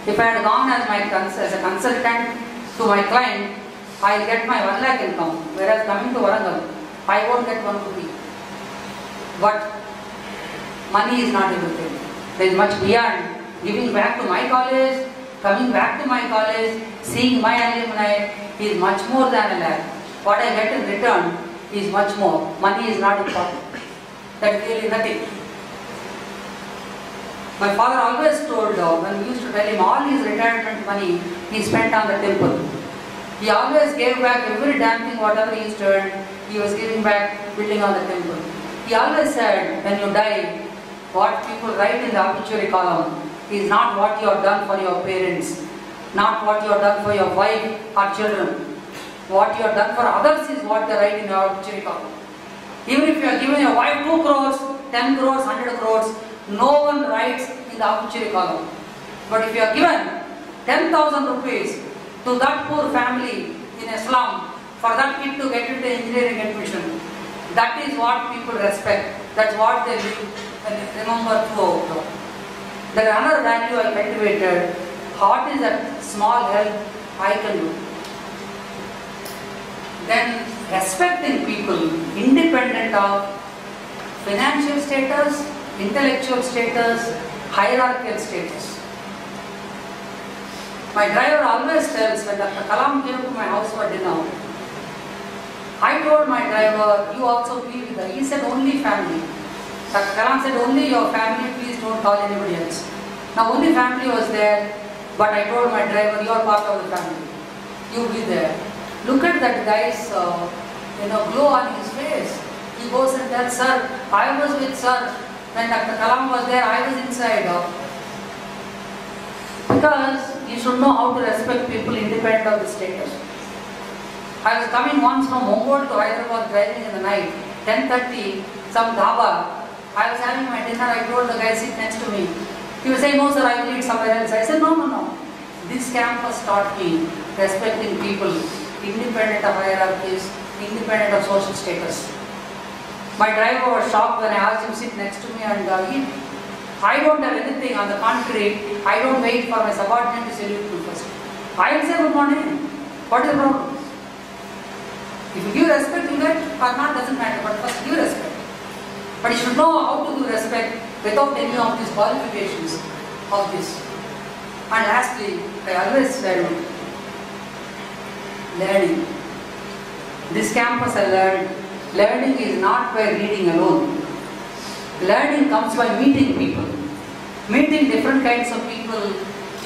if I had gone as a consultant to my client, I'll get my 1 lakh income, whereas coming to Warangal, I won't get 1 rupee. But money is not everything. There is much beyond. Giving back to my college, coming back to my college, seeing my alumni is much more than a lakh. What I get in return is much more. Money is not important. That is really nothing. My father always told, when we used to tell him all his retirement money he spent on the temple. He always gave back every damn thing, whatever he used to earn, he was giving back, building on the temple. He always said, when you die, what people write in the obituary column is not what you have done for your parents, not what you have done for your wife or children. What you have done for others is what they write in your obituary column. Even if you are giving your wife 2 crores, 10 crores, 100 crores, no one writes in the obituary column. But if you are given 10,000 rupees to that poor family in a slum for that kid to get into engineering admission, that is what people respect. That's what they remember throughout. There is another value I cultivated. What is that small help I can do? Then respecting people independent of financial status, intellectual status, hierarchical status. My driver always tells, when Dr. Kalam came to my house for dinner, I told my driver, you also be with her. He said, only family. Dr. Kalam said, only your family, please don't call anybody else. Now only family was there, but I told my driver, you are part of the family. You be there. Look at that guy's glow on his face. He goes and tells, sir, I was with sir. When Dr. Kalam was there, I was inside. Because you should know how to respect people independent of the status. I was coming once from Mongol to Hyderabad driving in the night, 10:30, some dhaba. I was having my dinner, I told the guy, sit next to me. He was saying, no sir, I will eat somewhere else. I said, no. This campus taught me respecting people, independent of hierarchies, independent of social status. My driver was shocked when I asked him to sit next to me and eat. I don't have anything, on the contrary, I don't wait for my subordinate to salute me first. I will say good morning. What is the problem? If you give respect, you get or not, doesn't matter, but first give respect. But you should know how to give respect without any of these qualifications of this. And lastly, I always said, learning. This campus I learned, learning is not by reading alone. Learning comes by meeting people. Meeting different kinds of people.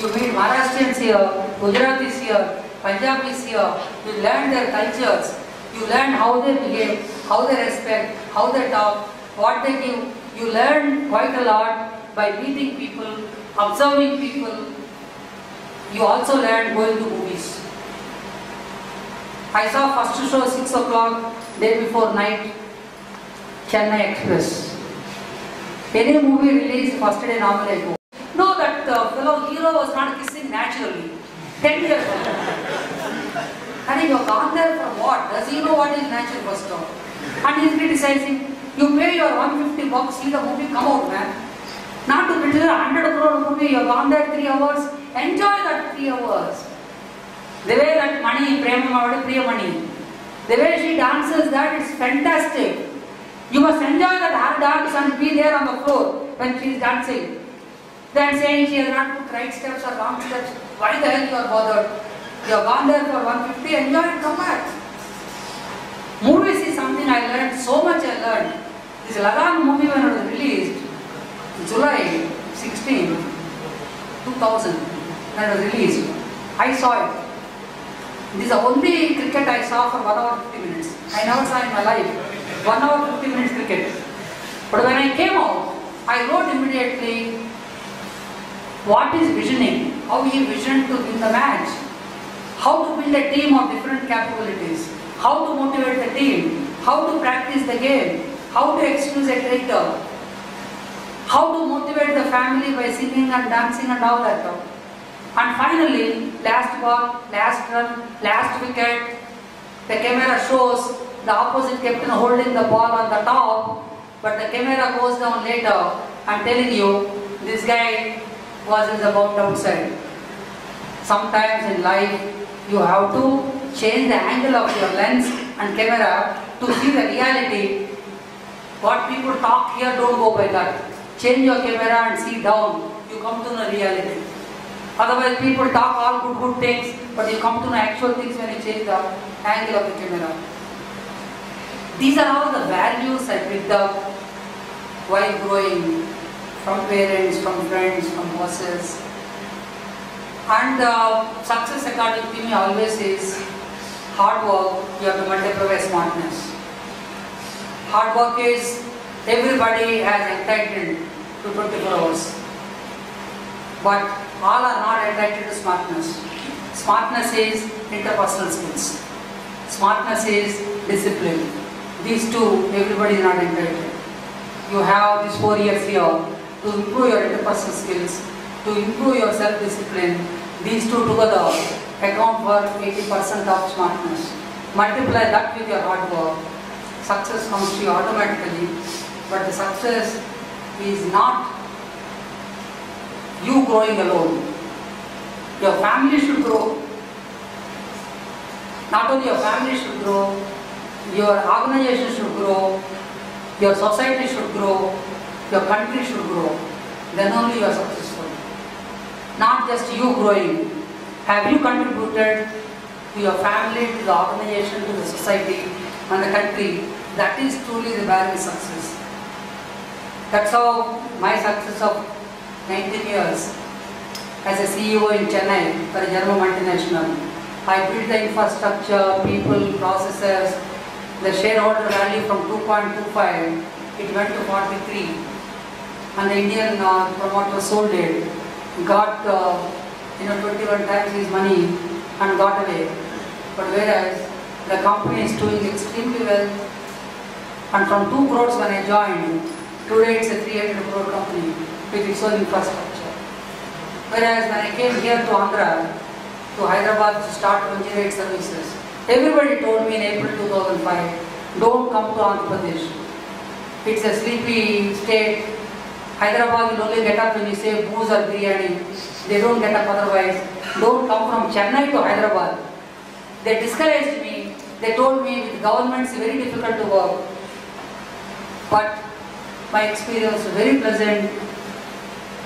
You meet Maharashtrians here, Gujaratis here, Punjabis here. You learn their cultures. You learn how they behave, how they respect, how they talk, what they give. You learn quite a lot by meeting people, observing people. You also learn going to movies. I saw first show 6 o'clock, day before night, Chennai Express. Any movie released first day normally I go. No, that fellow hero was not kissing naturally. 10 years ago. And you have gone there for what? Does he know what is natural first off? And he is criticizing. You pay your 150 bucks, see the movie come out, man. Not to criticize a 100 crore movie, you have gone there 3 hours. Enjoy that 3 hours. The way that money, Prema Priya money. The way she dances that is fantastic. You must enjoy that her dance and be there on the floor when she is dancing. Then saying she has not put right steps or wrong steps. Why the hell you are bothered? You have gone there for 150, enjoy it, come back. Movies is something I learned, so much I learned. This Lagan movie when it was released, July 16, 2000, when it was released, I saw it. This is the only cricket I saw for 1 hour 50 minutes. I never saw in my life 1 hour 50 minutes cricket. But when I came out, I wrote immediately what is visioning, how he visioned to win the match, how to build a team of different capabilities, how to motivate the team, how to practice the game, how to excuse a traitor, how to motivate the family by singing and dancing and all that. And finally, last ball, last run, last wicket, the camera shows the opposite captain holding the ball on the top, but the camera goes down later. I'm telling you, this guy was in the bound outside. Sometimes in life, you have to change the angle of your lens and camera to see the reality. What people talk here, don't go by that. Change your camera and see down. You come to know reality. Otherwise, people talk all good things, but you come to know actual things when you change the angle of the camera. These are all the values I picked up while growing, from parents, from friends, from bosses. And success according to me always is hard work, you have to multiply by smartness. Hard work is, everybody has entitled to 24 hours. But all are not entitled to smartness. Smartness is interpersonal skills. Smartness is discipline. These two, everybody is not entitled. You have these 4 years here to improve your interpersonal skills, to improve your self-discipline. These two together account for 80% of smartness. Multiply that with your hard work. Success comes to you automatically, but the success is not you growing alone. Your family should grow. Not only your family should grow, your organization should grow, your society should grow, your country should grow. Then only you are successful. Not just you growing. Have you contributed to your family, to the organization, to the society and the country? That is truly the barren success. That's how my success of 19 years as a CEO in Chennai for a German multinational. I built the infrastructure, people, processes, the shareholder value from 2.25, it went to 43. And the Indian promoter sold it, got 21 times his money and got away. But whereas the company is doing extremely well, and from 2 crores when I joined, today it's a 300 crore company with its own infrastructure. Whereas when I came here to Andhra, to Hyderabad to start engineering services, everybody told me in April 2005, don't come to Andhra Pradesh. It's a sleepy state. Hyderabad will only get up when you say booze or biryani. They don't get up otherwise. Don't come from Chennai to Hyderabad. They discouraged me. They told me with government it's very difficult to work. But my experience was very pleasant.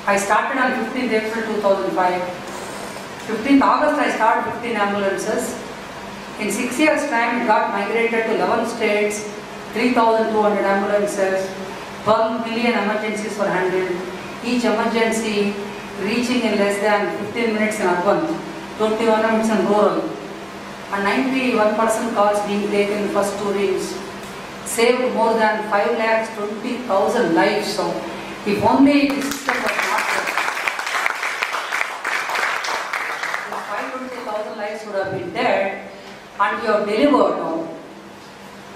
I started on 15th April 2005. 15th August I started 15 ambulances. In 6 years' time it got migrated to 11 states, 3,200 ambulances, 12 million emergencies were handled. Each emergency reaching in less than 15 minutes in urban, 21 minutes in rural. And 91% calls being taken in first 2 rings. Saved more than 5,20,000 lives. So, if only the system was not there, 520,000 lives would have been dead, and you have delivered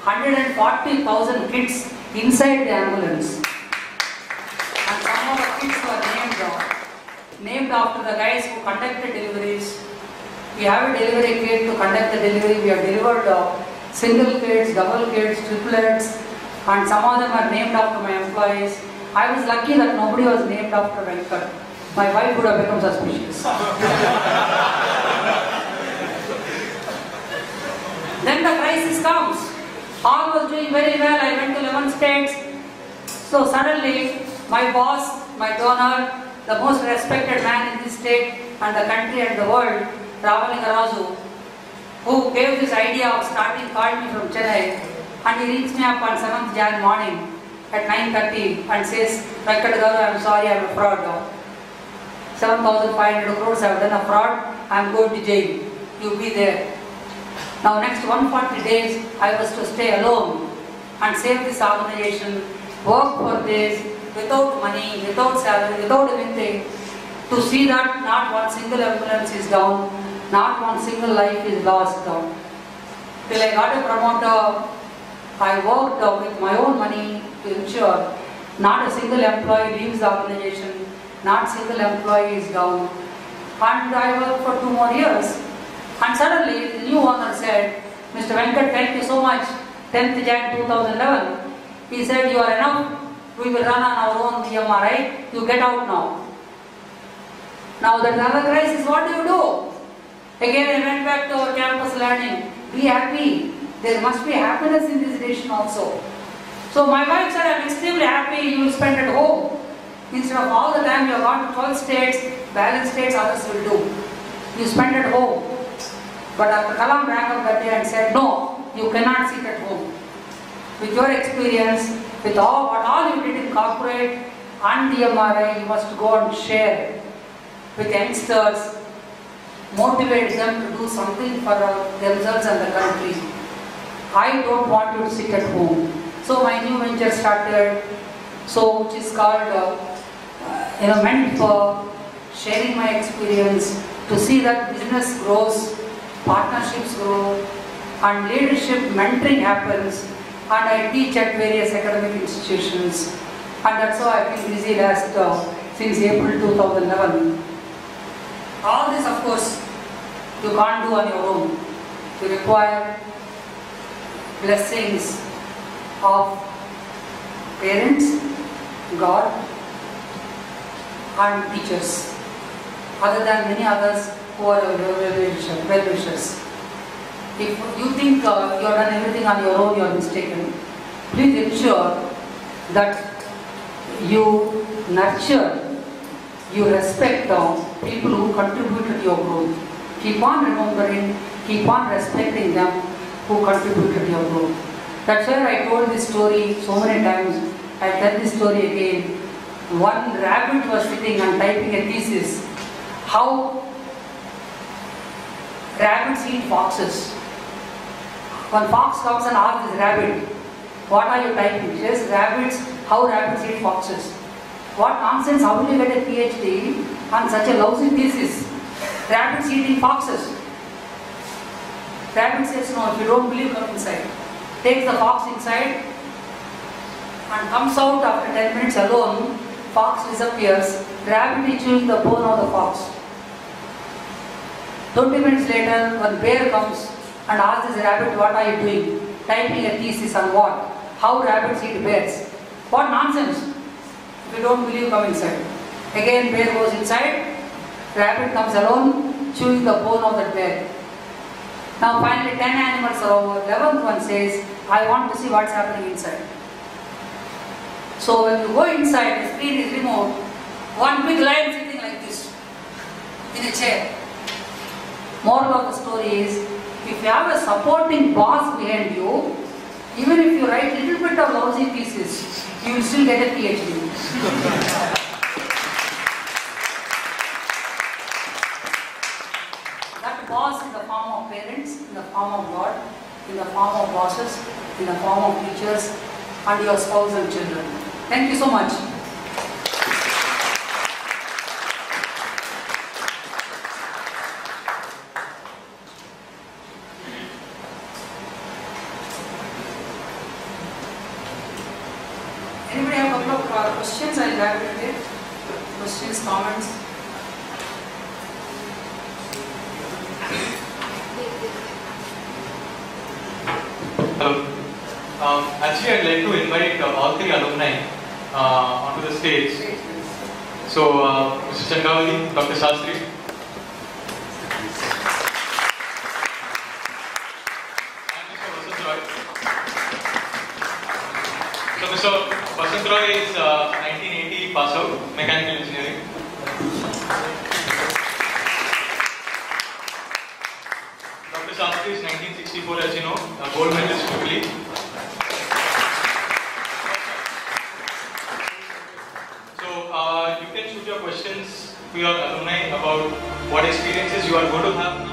140,000 kids inside the ambulance. And some of the kids were named after the guys who conducted deliveries. We have a delivery kit to conduct the delivery. We have delivered single kids, double kids, triplets, and some of them are named after my employees. I was lucky that nobody was named after Venkat. My wife would have become suspicious. Then the crisis comes. All was doing very well. I went to 11 states. So suddenly, my boss, my donor, the most respected man in this state and the country and the world, Ravalingarazu, who gave this idea of starting, called me from Chennai, and he rings me up on 7th Jan morning at 9:30 and says, Venkat Garu, I am sorry, I am a fraud. 7,500 crores, I have done a fraud, I am going to jail. You be there. Now next 140 days, I was to stay alone and save this organization, work for this, without money, without salary, without anything, to see that not one single ambulance is down, not one single life is lost down. Till I got a promoter, I worked with my own money to ensure not a single employee leaves the organization, not a single employee is down. And I worked for 2 more years. And suddenly the new owner said, Mr. Venkat, thank you so much. 10th Jan 2011. He said, you are enough. We will run on our own EMRI. You get out now. Now that another crisis, what do you do? Again I went back to our campus learning. Be happy. There must be happiness in this decision also. So my wife said, I am extremely happy you will spend at home. Instead of all the time you have gone to 12 states, balance states others will do. You spend at home. But Dr. Kalam rang up that day and said, no, you cannot sit at home. With your experience, with what all you did in corporate and the EMRI, you must go and share with youngsters, motivate them to do something for themselves and the country. I don't want you to sit at home. So my new venture started, which is called, meant for sharing my experience, to see that business grows, partnerships grow, and leadership mentoring happens. And I teach at various academic institutions, and that's how I've been busy since April 2011. All this, of course, you can't do on your own. You require blessings of parents, God, and teachers, other than many others who are well-wishers. If you think you have done everything on your own, you are mistaken. Please ensure that you nurture, you respect people who contributed to your growth. Keep on remembering, keep on respecting them who contributed to your growth. That's why I told this story so many times. I tell this story again. One rabbit was sitting and typing a thesis. How rabbits eat foxes. One fox comes and asks this rabbit, what are you typing? He says, how rabbits eat foxes. What nonsense, how will you get a PhD on such a lousy thesis? Rabbits eating foxes. Rabbit says, no, if you don't believe, come inside. Takes the fox inside and comes out after 10 minutes alone. Fox disappears. Rabbit is chewing the bone of the fox. 20 minutes later, one bear comes and asks this rabbit, what are you doing? Typing a thesis on what? How rabbits eat bears. What nonsense. If you don't believe, come inside. Again bear goes inside. Rabbit comes alone, chewing the bone of the bear. Now finally 10 animals are over. 11th one says, I want to see what's happening inside. So when you go inside, the screen is removed. One big lion sitting like this, in a chair. Moral of the story is, if you have a supporting boss behind you, even if you write a little bit of lousy thesis, you will still get a PhD. That boss in the form of parents, in the form of God, in the form of bosses, in the form of teachers, and your spouse and children. Thank you so much. Anybody have a couple of questions? I'll grab it here. Questions, comments? Hello. Actually, I'd like to invite all 3 alumni onto the stage. So, Mr. Changavalli, Dr. Shastri. So, Mr. Vasant Roy is 1980 pass out, mechanical engineering. Dr. Shastri is 1964, as you know, a gold medalist quickly. So, you can shoot your questions to your alumni about what experiences you are going to have